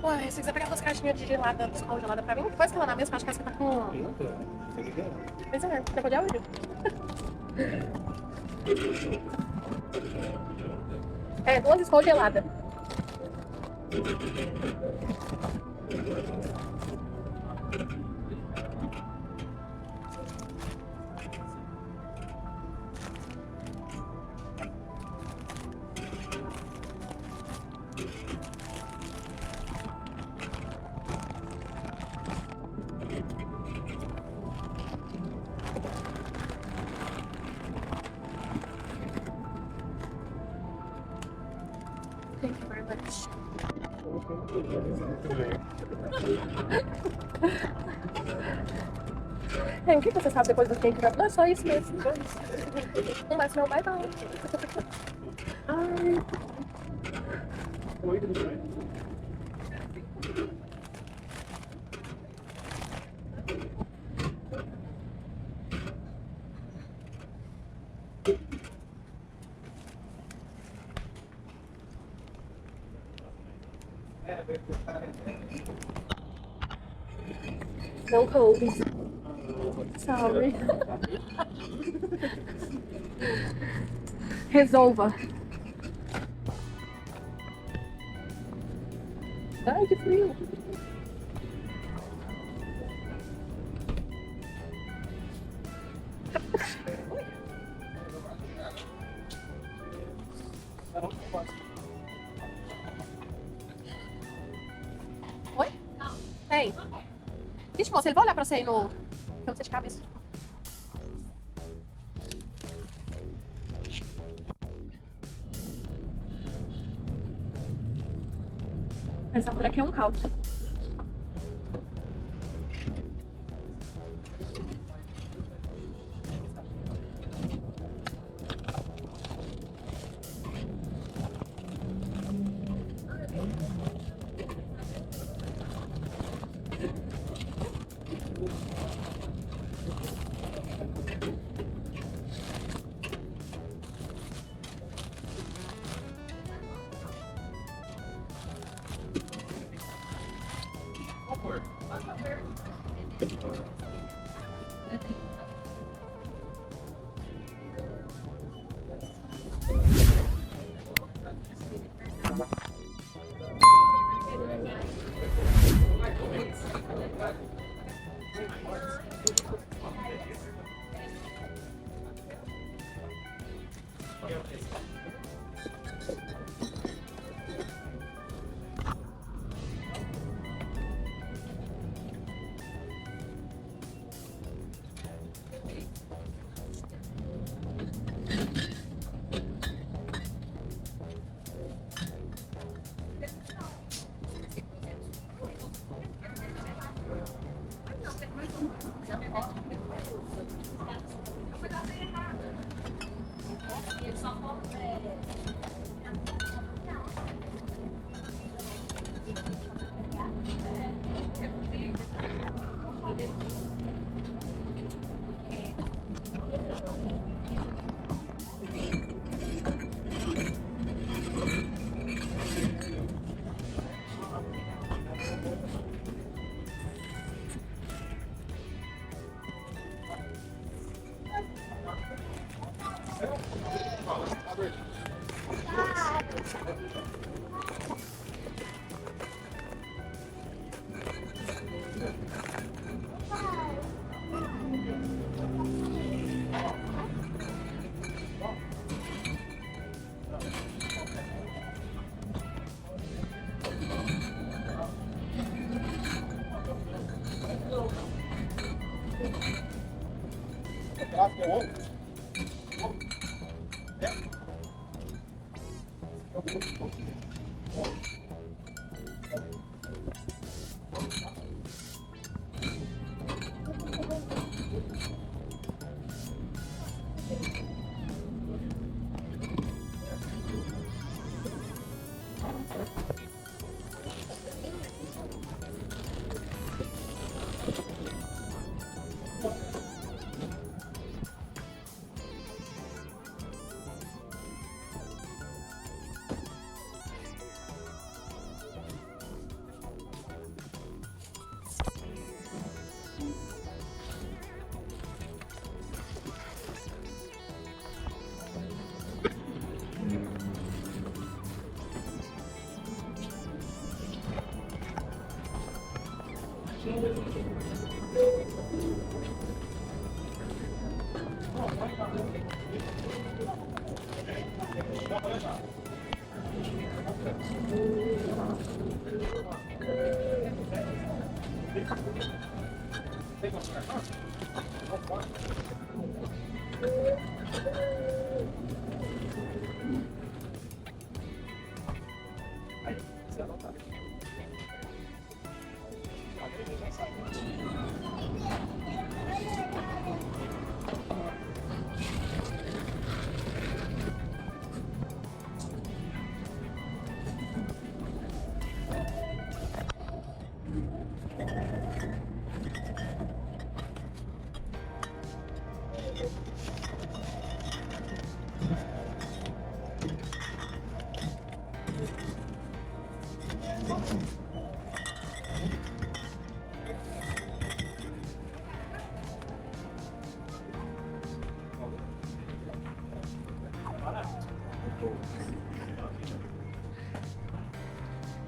Ué, se quiser pegar duas caixinhas de gelada, descongelada pra mim, depois que ela na mesma, acho que essa tá com... Pois é, quer poder hoje? É, duas descongeladas. Thank you very much. O que você sabe depois do thank you very much? Não, é só isso mesmo. Mas não vai dar. Ai. Não coube. Sorry. Resolva. Ai, que frio. Oi? Tem. Ixi, moça, ele vai olhar pra você aí no... Pra você de cabeça. Essa por aqui é um caldo.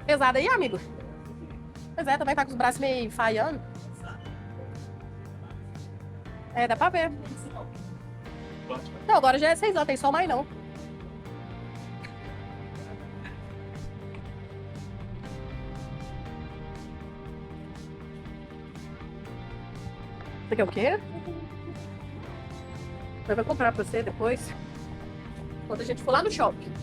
Pesado aí, amigo? Pois é, também tá com os braços meio falhando. É, dá pra ver. Não, agora já é 6 horas, tem sol mais não. Isso aqui é o quê? Eu vou comprar pra você depois. Quando a gente for lá no shopping.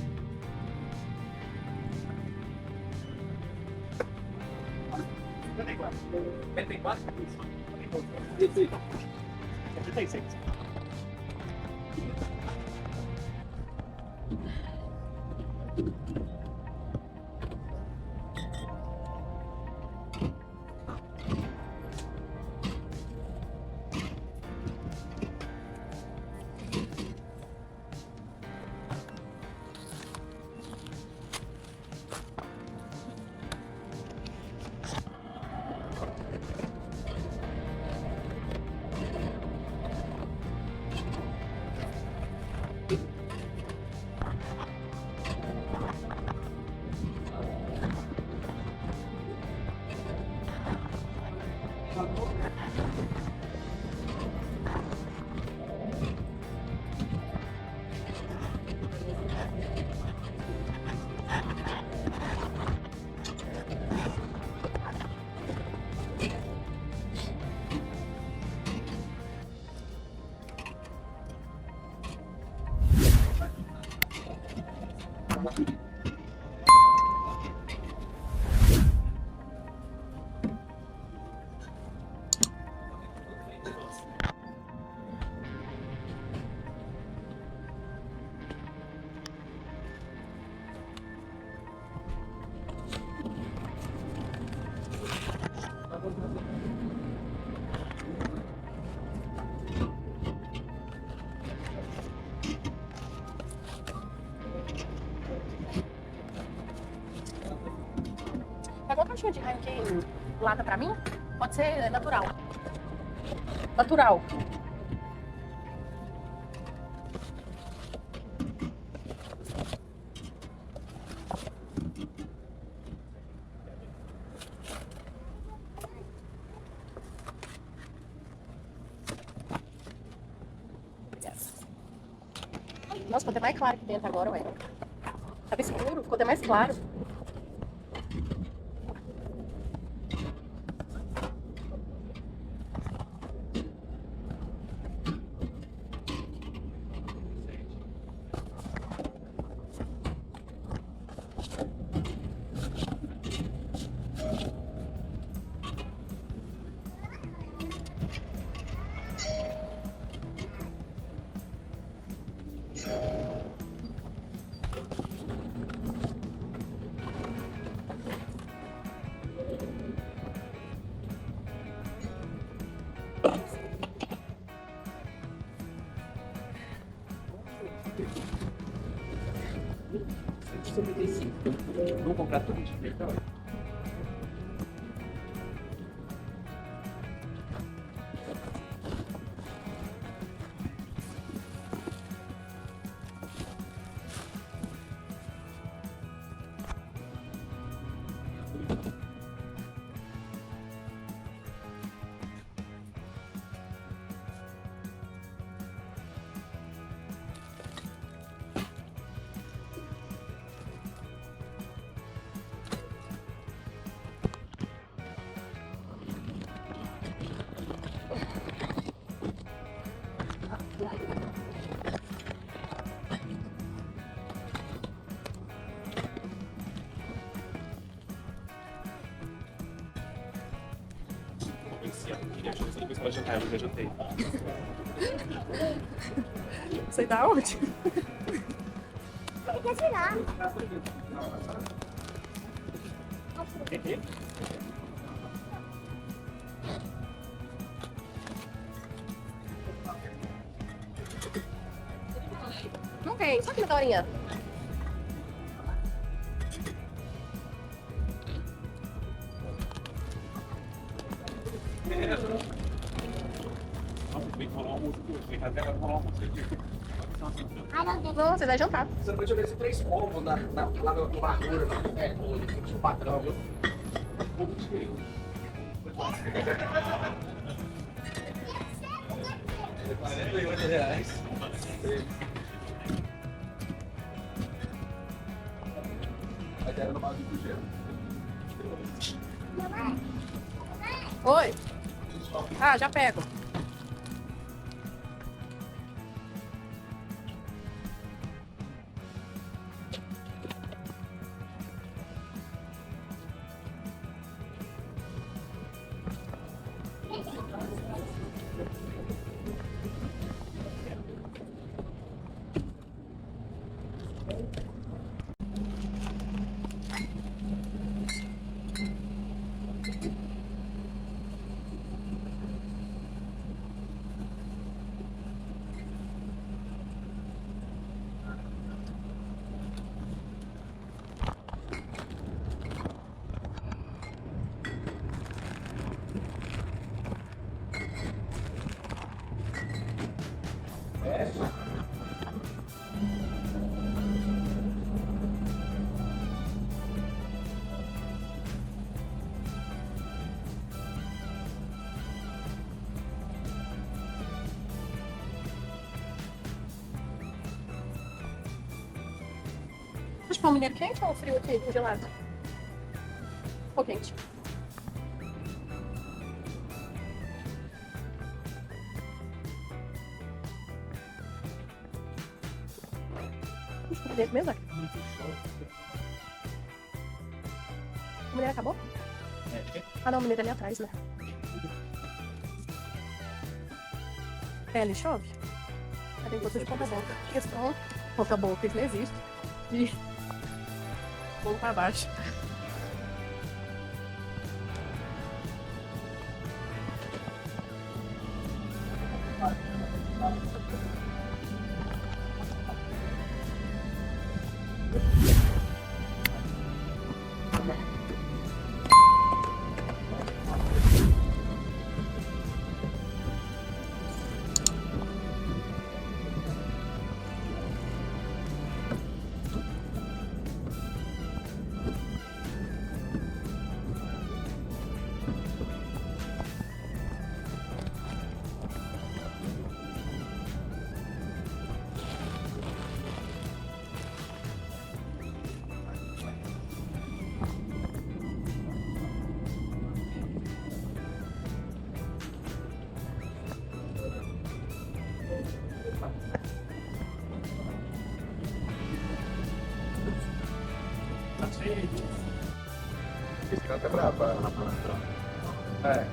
caixinha de Heineken lata pra mim? Pode ser natural. Natural. Nossa, ficou até mais claro aqui dentro agora, ué. Tava escuro, ficou até mais claro. Vamos comprar tudo de mercado? Depois que ela jantar, eu já jantei. Você tá onde? Quer tirar? Não tem, só aqui na Dorinha. Nossa, tem que rolar um almoço aqui hoje. Tem que até agora rolar um almoço aqui. Ai, não tem. Não, você vai jantar. Você não pode oferecer 3 combos lá no Barreiro, no patrão, viu? R$48. Aí era no base do Cruzeiro. Oi. Ah, já pego. Deixa eu pôr um mineiro quente ou frio aqui, congelado? Ou quente? Dentro mesmo? O mineiro acabou? Ah não, o mineiro é ali atrás, né? É, ali chove? Aí tem gosto de ponta-boca. Questão, ponta-boca, isso não existe. De bolo pra baixo. Esse canto é brabo. É.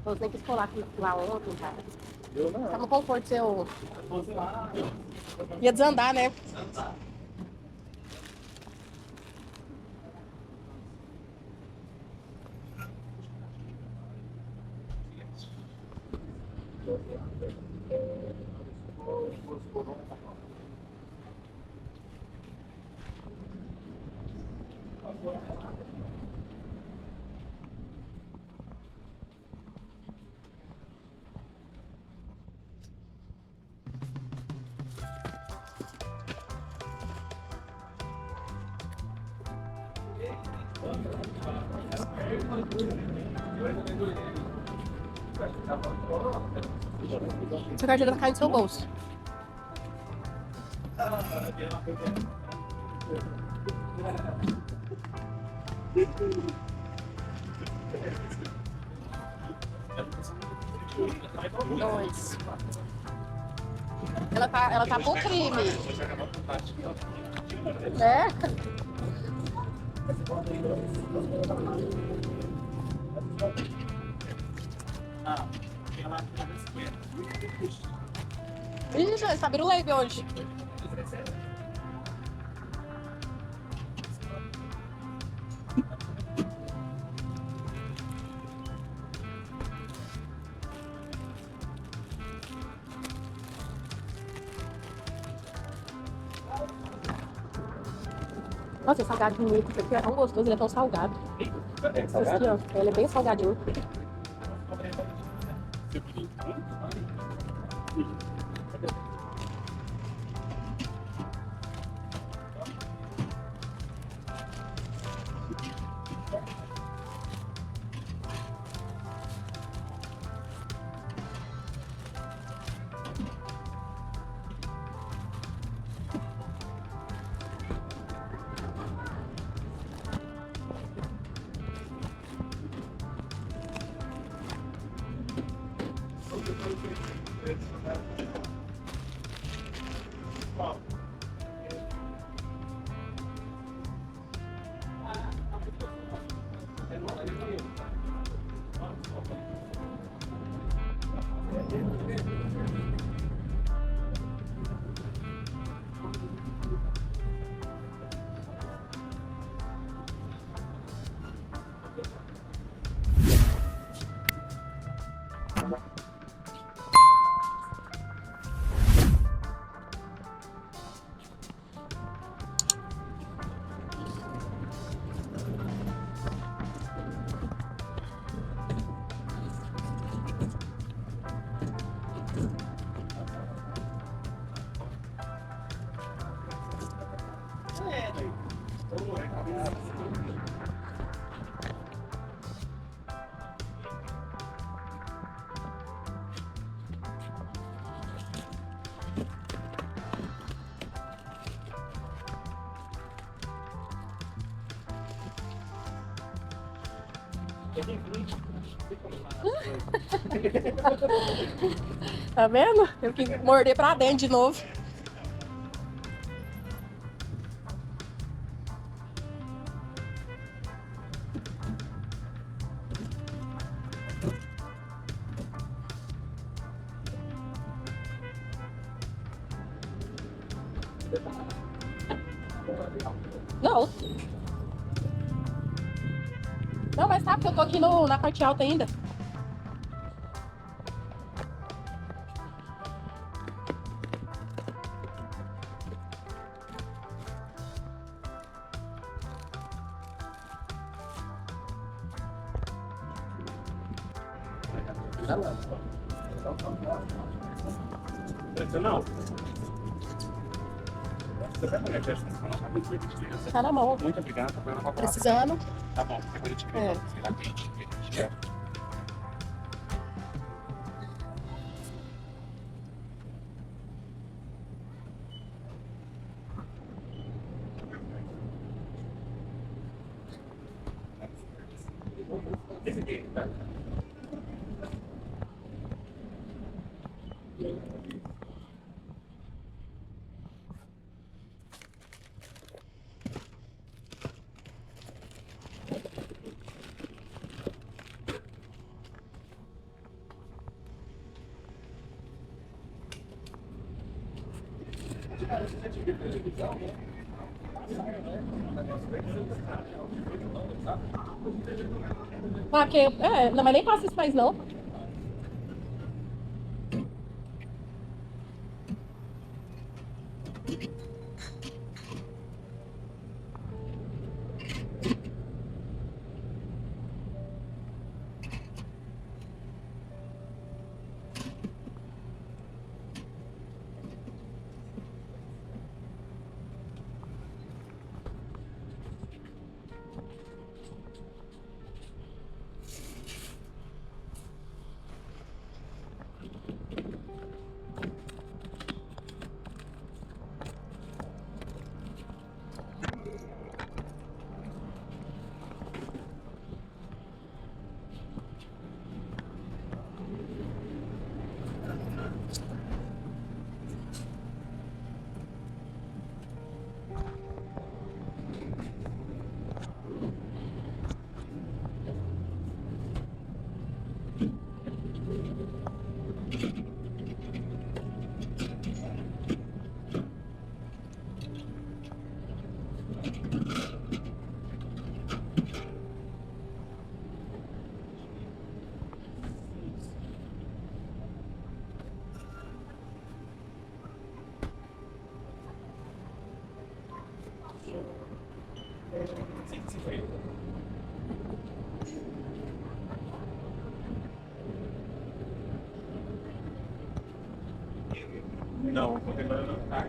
Você tem que escolar lá ontem, cara. Eu não. Tá no conforto seu. Ia desandar, né? Sua carteira tá caindo no seu bolso. Dois. Ela tá pro crime. É? Ixi, eles abriram o leve hoje. Nossa, esse salgadinho esse aqui é tão gostoso, ele é tão salgado. Esse aqui, ó, ele é bem salgadinho. Tá vendo? Eu que morder pra dentro de novo. Não. Não, mas sabe que eu tô aqui na parte alta ainda. Tradicional. Você vai pagar essa tradicional? Tá na mão. Muito obrigado. Precisando. Tá bom, depois eu te É. vejo. Será que a gente esse aqui, tá? Ah, que, não, mas nem passa isso mais não. Sim, foi. Não, vou ter agora não. Tá.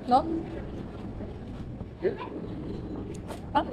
Não? Ah.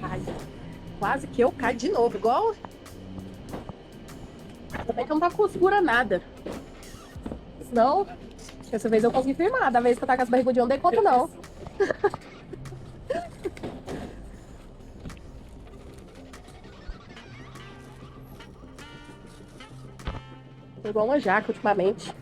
Cai. Quase que eu caio de novo, igual. Ainda bem que eu não tá segura nada. Senão, dessa vez eu consegui firmar. Da vez que eu tava com as barrigudinhas, eu não dei conta, não. Tô igual uma jaca ultimamente.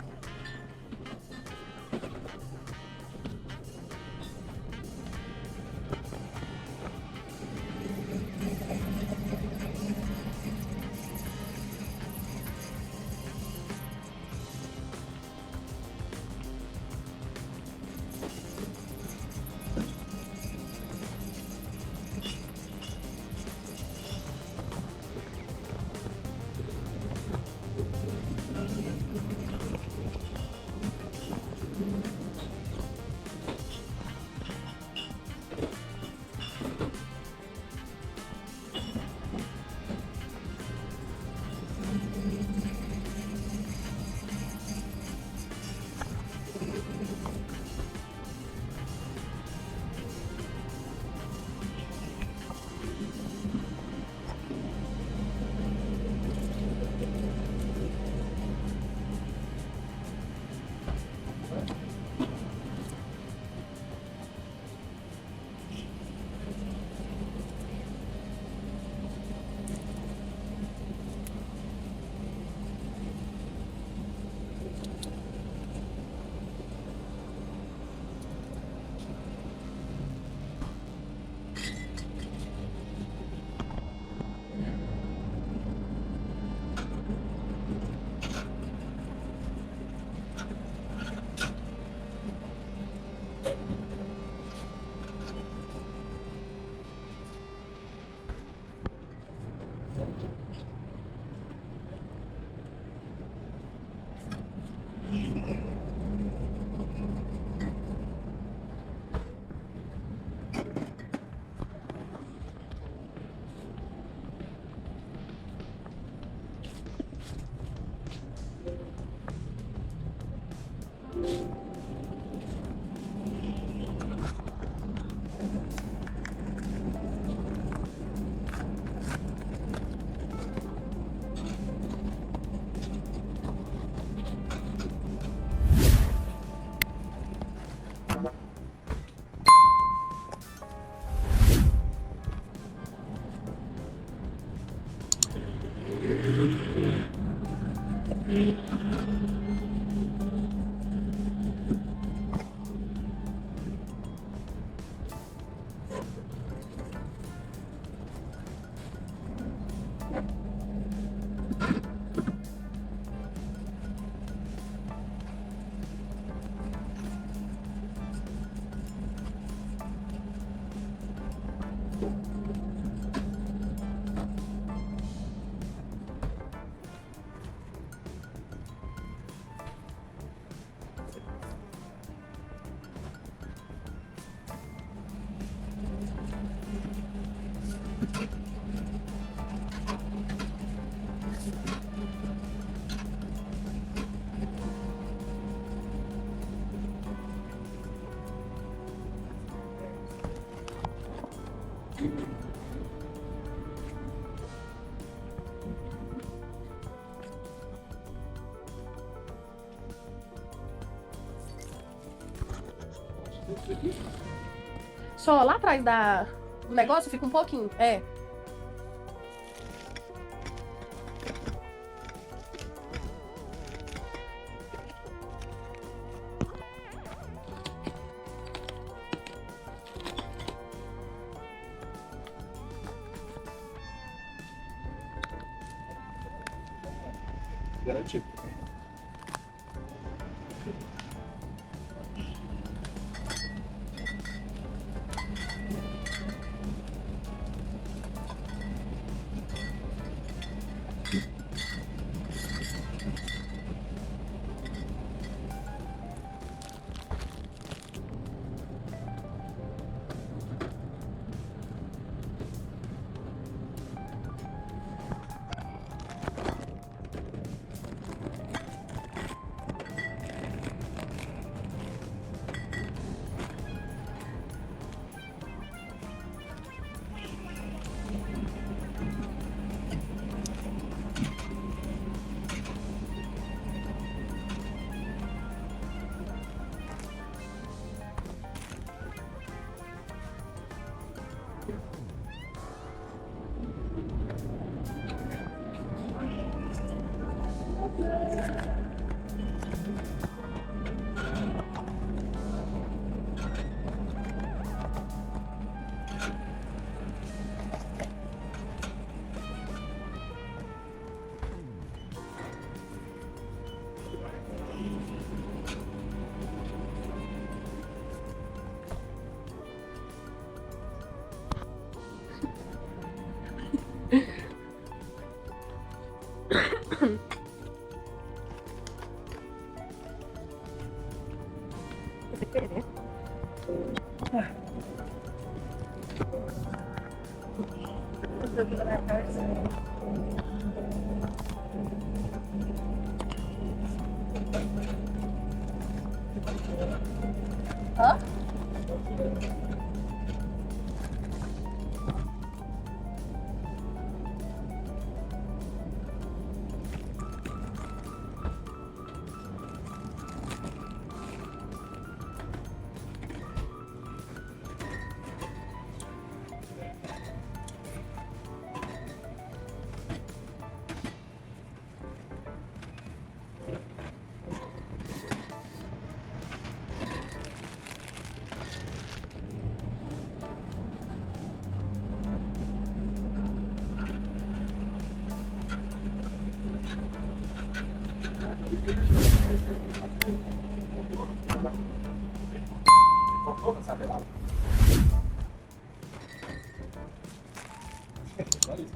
Só lá atrás do negócio fica um pouquinho. É. Garantido. Você quer, né? Hã?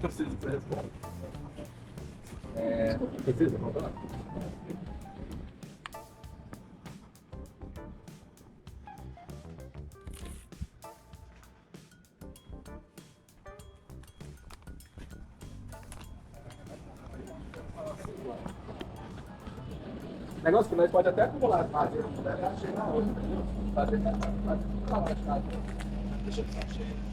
Preciso para responder. Precisa contar? Negócio que nós pode até acumular fazer, chegar na outra, entendeu? Fazer, deixa eu só cheio.